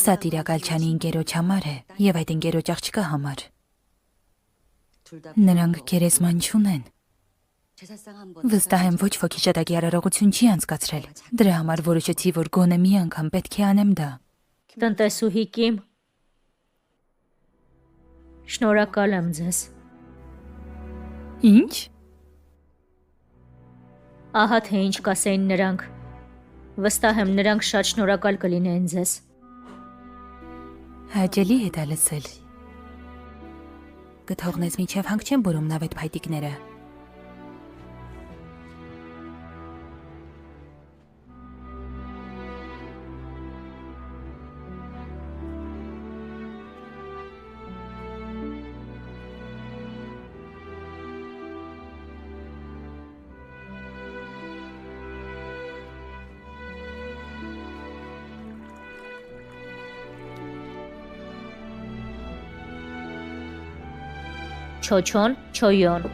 Սա տիրակալչանի ընկերոջ համար է և այդ ընկերոջ աղջկա համար։ Նրանք գերեզման չունեն։ Վստահ եմ ոչ ոքի շատակի արարողություն չի անցկացրել։ Դրա համար որոշեցի, որ գոնե մի անգամ պետք է անեմ դա։ Տնտեսուհի Կիմ, շնորհակալ եմ ձեզ։ Ինչ? Ահա թե ինչ կասեին նրանք։ Վստահ եմ նրանք շատ շնորհակալ կլինեին ձեզ։ Հաճելի է դա լսել։ Կթողնես մինչև հանք չեմ բուրում նավետ փայտիկները։ Չոչոն, չոյոն։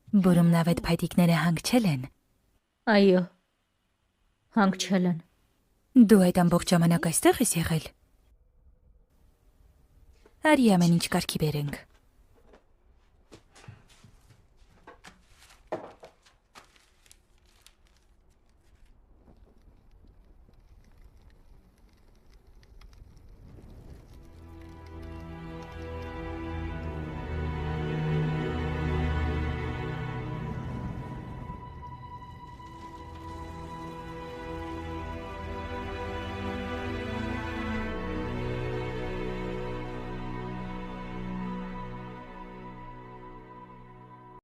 Բուրում նավետ փայտիկները հանգչել են։ Այո, հանգչել են։ Դու այդ ամբողջ ժամանակ այստեղ ես եղել։ Արի ամեն ինչ կարգի բերենք։